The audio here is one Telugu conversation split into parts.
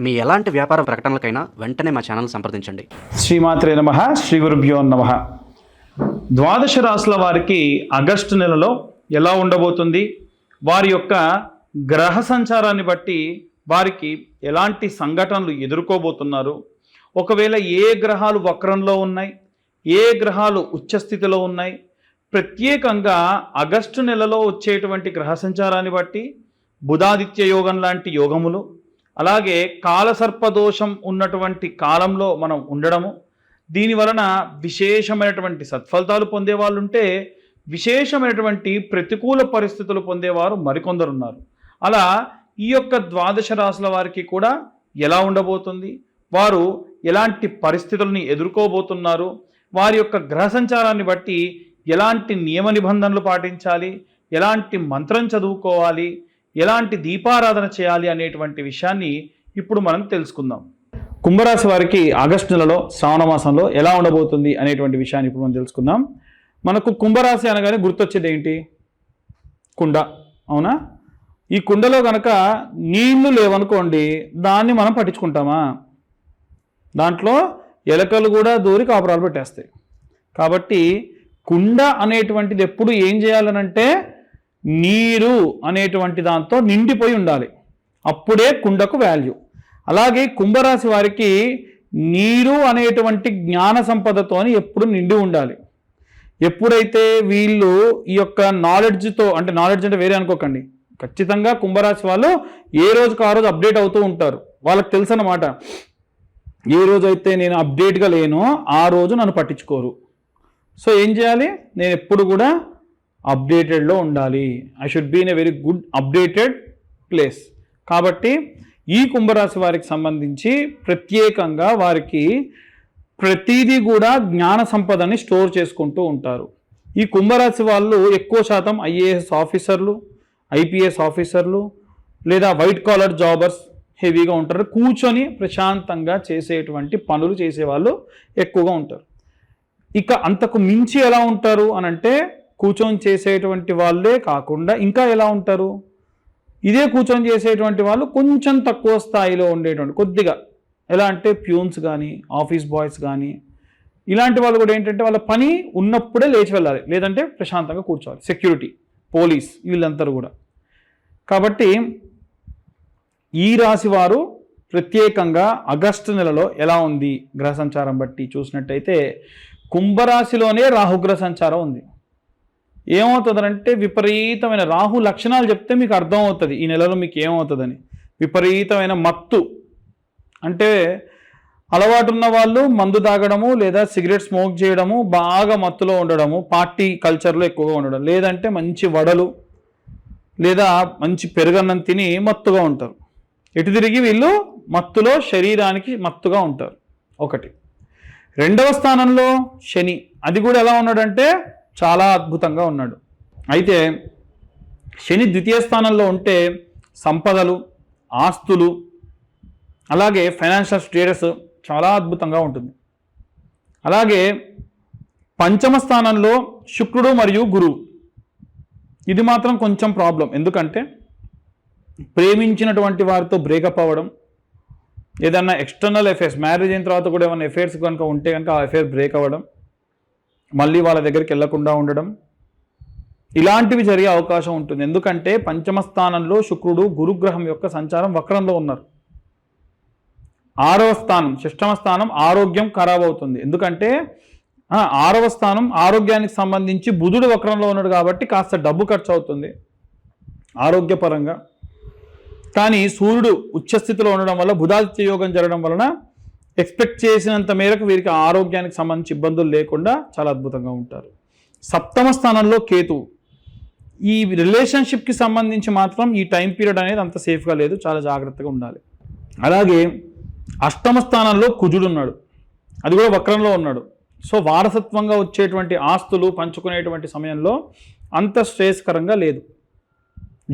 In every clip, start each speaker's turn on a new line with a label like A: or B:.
A: మీ ఎలాంటి వ్యాపార ప్రకటనలకైనా వెంటనే మా ఛానల్ సంప్రదించండి.
B: శ్రీమాత్రే నమః. శ్రీ గురుభ్యో నమః. ద్వాదశ రాశుల వారికి ఆగస్టు నెలలో ఎలా ఉండబోతుంది, వారి యొక్క గ్రహ సంచారాన్ని బట్టి వారికి ఎలాంటి సంఘటనలు ఎదుర్కోబోతున్నారు, ఒకవేళ ఏ గ్రహాలు వక్రంలో ఉన్నాయి, ఏ గ్రహాలు ఉచ్చస్థితిలో ఉన్నాయి, ప్రత్యేకంగా ఆగస్టు నెలలో వచ్చేటువంటి గ్రహ సంచారాన్ని బట్టి బుధాదిత్య యోగం లాంటి యోగములు, అలాగే కాలసర్పదోషం ఉన్నటువంటి కాలంలో మనం ఉండడము, దీని వలన విశేషమైనటువంటి సత్ఫలితాలు పొందేవాళ్ళు ఉంటే విశేషమైనటువంటి ప్రతికూల పరిస్థితులు పొందేవారు మరికొందరున్నారు. అలా ఈ యొక్క ద్వాదశ రాశుల వారికి కూడా ఎలా ఉండబోతుంది, వారు ఎలాంటి పరిస్థితులని ఎదుర్కోబోతున్నారు, వారి యొక్క గ్రహ సంచారాన్ని బట్టి ఎలాంటి నియమ నిబంధనలు పాటించాలి, ఎలాంటి మంత్రం చదువుకోవాలి, ఎలాంటి దీపారాధన చేయాలి అనేటువంటి విషయాన్ని ఇప్పుడు మనం తెలుసుకుందాం. కుంభరాశి వారికి ఆగస్టు నెలలో శ్రావణ మాసంలో ఎలా ఉండబోతుంది అనేటువంటి విషయాన్ని ఇప్పుడు మనం తెలుసుకుందాం. మనకు కుంభరాశి అనగానే గుర్తొచ్చేది ఏంటి? కుండ, అవునా? ఈ కుండలో కనుక నీళ్లు లేవనుకోండి, దాన్ని మనం పట్టించుకుంటామా? దాంట్లో ఎలకలు కూడా దూరి కాపురాలు పెట్టేస్తాయి. కాబట్టి కుండ అనేటువంటిది ఎప్పుడు ఏం చేయాలనంటే నీరు అనేటువంటి దాంతో నిండిపోయి ఉండాలి, అప్పుడే కుండకు వాల్యూ. అలాగే కుంభరాశి వారికి నీరు అనేటువంటి జ్ఞాన సంపదతోని ఎప్పుడు నిండి ఉండాలి. ఎప్పుడైతే వీళ్ళు ఈ యొక్క నాలెడ్జ్తో, అంటే నాలెడ్జ్ అంటే వేరే అనుకోకండి, ఖచ్చితంగా కుంభరాశి వాళ్ళు ఏ రోజుకు ఆ రోజు అప్డేట్ అవుతూ ఉంటారు. వాళ్ళకి తెలుసు అన్నమాట, ఏ రోజైతే నేను అప్డేట్గా లేనో ఆ రోజు నన్ను పట్టించుకోరు. సో ఏం చేయాలి? నేను ఎప్పుడు కూడా అప్డేటెడ్లో ఉండాలి. I should be in a very good updated place. కాబట్టి ఈ కుంభరాశి వారికి సంబంధించి ప్రత్యేకంగా వారికి ప్రతిదీ కూడా జ్ఞాన సంపదని స్టోర్ చేసుకుంటూ ఉంటారు. ఈ కుంభరాశి వాళ్ళు ఎక్కువ శాతం ఐఏఎస్ ఆఫీసర్లు, ఐపీఎస్ ఆఫీసర్లు లేదా వైట్ కాలర్ జాబర్స్ హెవీగా ఉంటారు. కూర్చొని ప్రశాంతంగా చేసేటువంటి పనులు చేసేవాళ్ళు ఎక్కువగా ఉంటారు. ఇక అంతకు మించి ఎలా ఉంటారు అని అంటే, కూర్చొని చేసేటువంటి వాళ్ళే కాకుండా ఇంకా ఎలా ఉంటారు? ఇదే కూర్చొని చేసేటువంటి వాళ్ళు కొంచెం తక్కువ స్థాయిలో ఉండేటువంటి, కొద్దిగా ఎలా అంటే ప్యూన్స్ కానీ ఆఫీస్ బాయ్స్ కానీ ఇలాంటి వాళ్ళు కూడా ఏంటంటే వాళ్ళ పని ఉన్నప్పుడే లేచి వెళ్ళాలి, లేదంటే ప్రశాంతంగా కూర్చోవాలి. సెక్యూరిటీ, పోలీస్, వీళ్ళందరూ కూడా. కాబట్టి ఈ రాశి వారు ప్రత్యేకంగా ఆగస్టు నెలలో ఎలా ఉంది గ్రహ సంచారం బట్టి చూసినట్టయితే, కుంభరాశిలోనే రాహుగ్రహ సంచారం ఉంది. ఏమవుతుందంటే విపరీతమైన రాహు లక్షణాలు చెప్తే మీకు అర్థమవుతుంది ఈ నెలలో మీకు ఏమవుతుందని. విపరీతమైన మత్తు, అంటే అలవాటు ఉన్న వాళ్ళు మందు తాగడము లేదా సిగరెట్ స్మోక్ చేయడము, బాగా మత్తులో ఉండడము, పార్టీ కల్చర్లో ఎక్కువగా ఉండడం, లేదంటే మంచి వడలు లేదా మంచి పెరుగన్నం తిని మత్తుగా ఉంటారు. ఎటు తిరిగి వీళ్ళు మత్తులో శరీరానికి మత్తుగా ఉంటారు. ఒకటి. రెండవ స్థానంలో శని, అది కూడా ఎలా ఉన్నాడంటే చాలా అద్భుతంగా ఉన్నాడు. అయితే శని ద్వితీయ స్థానంలో ఉంటే సంపదలు, ఆస్తులు, అలాగే ఫైనాన్షియల్ స్టేటస్ చాలా అద్భుతంగా ఉంటుంది. అలాగే పంచమ స్థానంలో శుక్రుడు మరియు గురువు, ఇది మాత్రం కొంచెం ప్రాబ్లం. ఎందుకంటే ప్రేమించినటువంటి వారితో బ్రేకప్ అవ్వడం, ఏదన్నా ఎక్స్టర్నల్ అఫేర్స్, మ్యారేజ్ అయిన తర్వాత కూడా ఏమైనా అఫేర్స్ కనుక ఉంటే కనుక ఆ అఫేర్ బ్రేక్ అవ్వడం, మళ్ళీ వాళ్ళ దగ్గరికి వెళ్లకుండా ఉండడం, ఇలాంటివి జరిగే అవకాశం ఉంటుంది. ఎందుకంటే పంచమ స్థానంలో శుక్రుడు గురుగ్రహం యొక్క సంచారం వక్రంలో ఉన్నారు. ఆరవ స్థానం, షష్టమ స్థానం ఆరోగ్యం ఖరాబ్ అవుతుంది. ఎందుకంటే ఆరవ స్థానం ఆరోగ్యానికి సంబంధించి బుధుడు వక్రంలో ఉన్నాడు కాబట్టి కాస్త డబ్బు ఖర్చు అవుతుంది ఆరోగ్యపరంగా. కానీ సూర్యుడు ఉచ్చస్థితిలో ఉండడం వల్ల, బుధాదిత్య యోగం జరగడం వలన ఎక్స్పెక్ట్ చేసినంత మేరకు వీరికి ఆరోగ్యానికి సంబంధించి ఇబ్బందులు లేకుండా చాలా అద్భుతంగా ఉంటారు. సప్తమ స్థానంలో కేతు, ఈ రిలేషన్షిప్కి సంబంధించి మాత్రం ఈ టైం పీరియడ్ అనేది అంత సేఫ్గా లేదు, చాలా జాగ్రత్తగా ఉండాలి. అలాగే అష్టమ స్థానంలో కుజుడు ఉన్నాడు, అది కూడా వక్రంలో ఉన్నాడు. సో వారసత్వంగా వచ్చేటువంటి ఆస్తులు పంచుకునేటువంటి సమయంలో అంత శ్రేయస్కరంగా లేదు.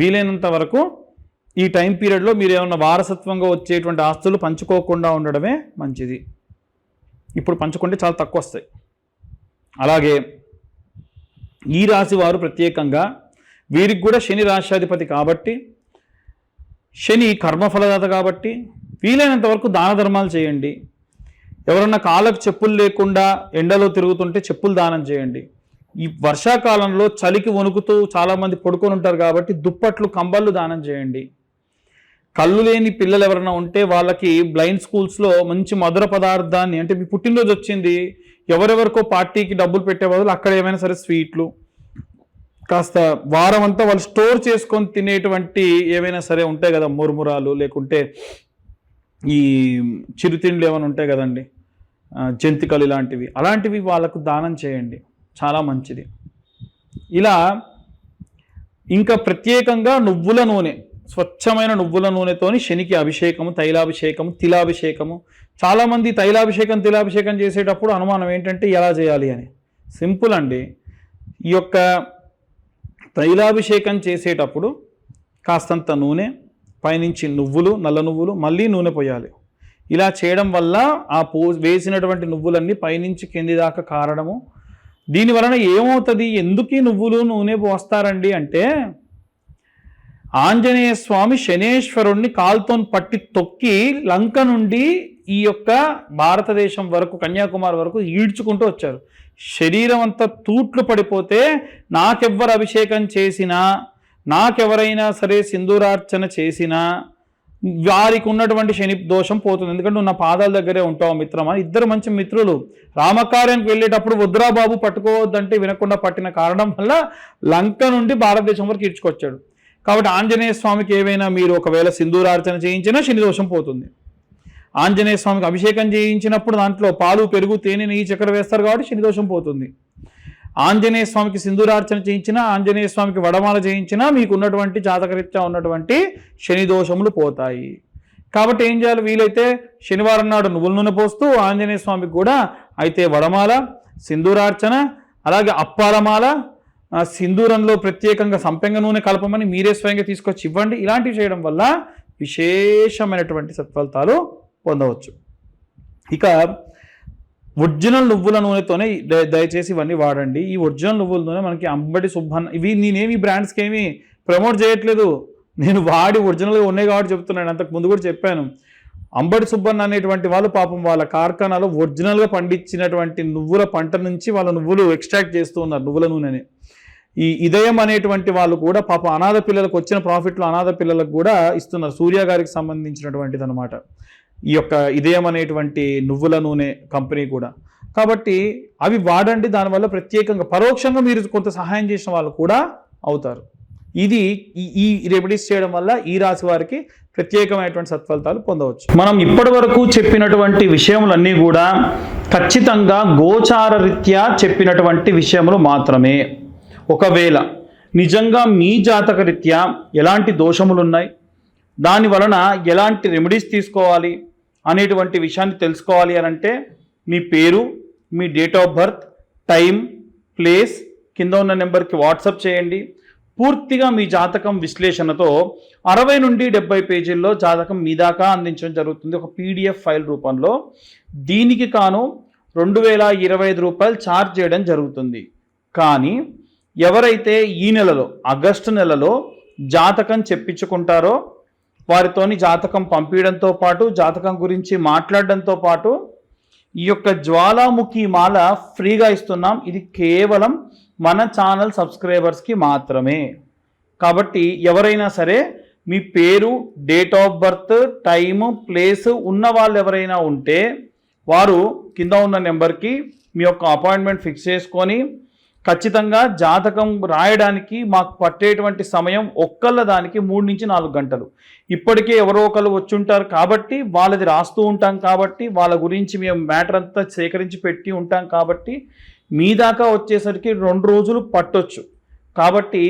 B: వీలైనంత వరకు ఈ టైం పీరియడ్లో మీరు ఏమన్నా వారసత్వంగా వచ్చేటువంటి ఆస్తులు పంచుకోకుండా ఉండడమే మంచిది. ఇప్పుడు పంచుకుంటే చాలా తక్కువ వస్తాయి. అలాగే ఈ రాశి వారు ప్రత్యేకంగా వీరికి కూడా శని రాశ్యాధిపతి కాబట్టి, శని కర్మఫలదాత కాబట్టి వీలైనంత వరకు దాన ధర్మాలు చేయండి. ఎవరన్నా కాళ్ళకు చెప్పులు లేకుండా ఎండలో తిరుగుతుంటే చెప్పులు దానం చేయండి. ఈ వర్షాకాలంలో చలికి వణుకుతూ చాలామంది పడుకొని ఉంటారు కాబట్టి దుప్పట్లు కంబళ్ళు దానం చేయండి. కళ్ళు లేని పిల్లలు ఎవరైనా ఉంటే వాళ్ళకి బ్లైండ్ స్కూల్స్లో మంచి మధుర పదార్థాన్ని, అంటే మీ పుట్టినరోజు వచ్చింది, ఎవరెవరికో పార్టీకి డబ్బులు పెట్టే బదులు అక్కడ ఏమైనా సరే స్వీట్లు, కాస్త వారం అంతా వాళ్ళు స్టోర్ చేసుకొని తినేటువంటి ఏవైనా సరే ఉంటాయి కదా, మురుమురాలు, లేకుంటే ఈ చిరుతిండ్లు ఏమైనా ఉంటాయి కదండి, జంతికలు అలాంటివి వాళ్ళకు దానం చేయండి, చాలా మంచిది. ఇలా ఇంకా ప్రత్యేకంగా నువ్వుల నూనె, స్వచ్ఛమైన నువ్వుల నూనెతోని శనికి అభిషేకము, తైలాభిషేకము, తిలాభిషేకము. చాలామంది తైలాభిషేకం తిలాభిషేకం చేసేటప్పుడు అనుమానం ఏంటంటే ఎలా చేయాలి అని. సింపుల్ అండి. ఈ యొక్క తైలాభిషేకం చేసేటప్పుడు కాస్తంత నూనె, పైనుంచి నువ్వులు, నల్ల నువ్వులు, మళ్ళీ నూనె పోయాలి. ఇలా చేయడం వల్ల ఆ వేసినటువంటి నువ్వులన్నీ పైనుంచి కింది దాకా కారడము. దీనివలన ఏమవుతుంది, ఎందుకు ఈ నువ్వులు నూనె పోస్తారండి అంటే, ఆంజనేయ స్వామి శనేశ్వరుణ్ణి కాలుతో పట్టి తొక్కి లంక నుండి ఈ యొక్క భారతదేశం వరకు, కన్యాకుమారి వరకు ఈడ్చుకుంటూ వచ్చారు. శరీరం అంతా తూట్లు పడిపోతే నాకెవ్వరు అభిషేకం చేసినా, నాకెవరైనా సరే సింధూరార్చన చేసినా వారికి ఉన్నటువంటి శని దోషం పోతుంది. ఎందుకంటే నువ్వు నా పాదాల దగ్గరే ఉంటావు మిత్రమా. ఇద్దరు మంచి మిత్రులు రామకార్యానికి వెళ్ళేటప్పుడు వద్దురా బాబు పట్టుకోవద్దంటే వినకుండా పట్టిన కారణం వల్ల లంక నుండి భారతదేశం వరకు ఈడ్చుకొచ్చాడు. కాబట్టి ఆంజనేయ స్వామికి ఏవైనా మీరు ఒకవేళ సింధూరార్చన చేయించినా శని దోషం పోతుంది. ఆంజనేయ స్వామికి అభిషేకం చేయించినప్పుడు దాంట్లో పాలు, పెరుగు, తేనె, నెయ్యి, చక్కెర వేస్తారు కాబట్టి శని దోషం పోతుంది. ఆంజనేయ స్వామికి సింధూరార్చన చేయించినా, ఆంజనేయ స్వామికి వడమాల చేయించినా మీకు ఉన్నటువంటి జాతకరీత్యా ఉన్నటువంటి శని దోషములు పోతాయి. కాబట్టి ఏం చేయాలి, వీలైతే శనివారం నాడు నువ్వుల నూనె పోస్తూ ఆంజనేయ స్వామికి కూడా అయితే వడమాల, సింధూరార్చన, అలాగే అప్పాలమాల, సింధూరంలో ప్రత్యేకంగా సంపెంగ నూనె కలపమని మీరే స్వయంగా తీసుకొచ్చి ఇవ్వండి. ఇలాంటివి చేయడం వల్ల విశేషమైనటువంటి సత్ఫలితాలు పొందవచ్చు. ఇక ఒరిజినల్ నువ్వుల నూనెతోనే దయచేసి ఇవన్నీ వాడండి. ఈ ఒరిజినల్ నువ్వుల నూనె మనకి అంబటి సుబ్బన్న, ఇవి నేనేమి బ్రాండ్స్కి ఏమి ప్రమోట్ చేయట్లేదు, నేను వాడి ఒరిజినల్గా ఉన్నాయి కాబట్టి చెప్తున్నాను. అంతకు ముందు కూడా చెప్పాను. అంబటి సుబ్బన్న అనేటువంటి వాళ్ళు పాపం వాళ్ళ కార్ఖానాలో ఒరిజినల్గా పండించినటువంటి నువ్వుల పంట నుంచి వాళ్ళ నువ్వులు ఎక్స్ట్రాక్ట్ చేస్తూ ఉన్నారు, నువ్వుల నూనెని. ఈ ఇదయం అనేటువంటి వాళ్ళు కూడా పాపం అనాథ పిల్లలకు వచ్చిన ప్రాఫిట్లు అనాథ పిల్లలకు కూడా ఇస్తున్నారు. సూర్య గారికి సంబంధించినటువంటిది అనమాట ఈ యొక్క ఇదయం అనేటువంటి నువ్వుల నూనె కంపెనీ కూడా. కాబట్టి అవి వాడండి. దానివల్ల ప్రత్యేకంగా పరోక్షంగా మీరు కొంత సహాయం చేసిన వాళ్ళు కూడా అవుతారు. ఇది ఈ రెమెడీస్ చేయడం వల్ల ఈ రాశి వారికి ప్రత్యేకమైనటువంటి సత్ఫలితాలు పొందవచ్చు. మనం ఇప్పటి వరకు చెప్పినటువంటి విషయములన్నీ కూడా ఖచ్చితంగా గోచార రీత్యా చెప్పినటువంటి విషయములు మాత్రమే. ఒకవేళ నిజంగా మీ జాతక రీత్యా ఎలాంటి దోషములు ఉన్నాయి, దాని వలన ఎలాంటి రెమెడీస్ తీసుకోవాలి అనేటువంటి విషయాన్ని తెలుసుకోవాలి అని అంటే మీ పేరు, మీ date of birth, time, place కింద ఉన్న నెంబర్కి వాట్సాప్ చేయండి. పూర్తిగా మీ జాతకం విశ్లేషణతో 60 నుండి 70 పేజీల్లో జాతకం మీ దాకా అందించడం జరుగుతుంది ఒక పీడిఎఫ్ ఫైల్ రూపంలో. దీనికి కాను 2025 రూపాయలు ఛార్జ్ చేయడం జరుగుతుంది. కానీ ఎవరైతే ఈ నెలలో ఆగస్టు నెలలో జాతకం చెప్పించుకుంటారో వారితోని జాతకం పంపించడంతో పాటు జాతకం గురించి మాట్లాడడంతో పాటు ఈ యొక్క జ్వాలాముఖి మాల ఫ్రీగా ఇస్తున్నాం. ఇది కేవలం మన ఛానల్ సబ్స్క్రైబర్స్కి మాత్రమే. కాబట్టి ఎవరైనా సరే మీ పేరు, date of birth, time, place ఉన్న వాళ్ళు ఎవరైనా ఉంటే వారు కింద ఉన్న నెంబర్కి మీ యొక్క అపాయింట్మెంట్ ఫిక్స్ చేసుకొని ఖచ్చితంగా జాతకం రాయడానికి మాకు పట్టేటువంటి సమయం ఒక్కళ్ళ దానికి 3 నుంచి 4 గంటలు. ఇప్పటికే ఎవరో ఒకరు వచ్చి ఉంటారు కాబట్టి వాళ్ళది రాస్తూ ఉంటాం, కాబట్టి వాళ్ళ గురించి మేము మ్యాటర్ అంతా సేకరించి పెట్టి ఉంటాం, కాబట్టి మీ దాకా వచ్చేసరికి 2 రోజులు పట్టొచ్చు. కాబట్టి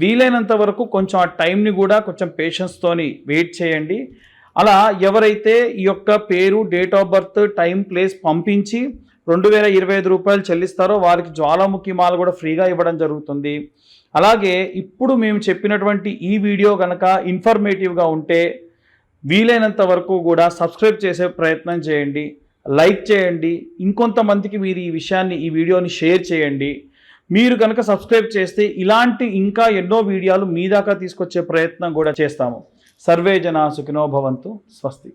B: వీలైనంత వరకు కొంచెం ఆ టైంని కూడా కొంచెం పేషెన్స్తోని వెయిట్ చేయండి. అలా ఎవరైతే ఈ యొక్క పేరు, date of birth, time, place పంపించి 2025 రూపాయలు చెల్లిస్తారో వారికి జ్వాలాముఖి మాల కూడా ఫ్రీగా ఇవ్వడం జరుగుతుంది. అలాగే ఇప్పుడు మేము చెప్పినటువంటి ఈ వీడియో కనుక ఇన్ఫర్మేటివ్గా ఉంటే వీలైనంత వరకు కూడా సబ్స్క్రైబ్ చేసే ప్రయత్నం చేయండి, లైక్ చేయండి, ఇంకొంతమందికి మీరు ఈ వీడియోని షేర్ చేయండి. మీరు కనుక సబ్స్క్రైబ్ చేస్తే ఇలాంటి ఇంకా ఎన్నో వీడియోలు మీ దాకా తీసుకొచ్చే ప్రయత్నం కూడా చేస్తాము. సర్వే జనా సుఖినో భవంతు. స్వస్తి.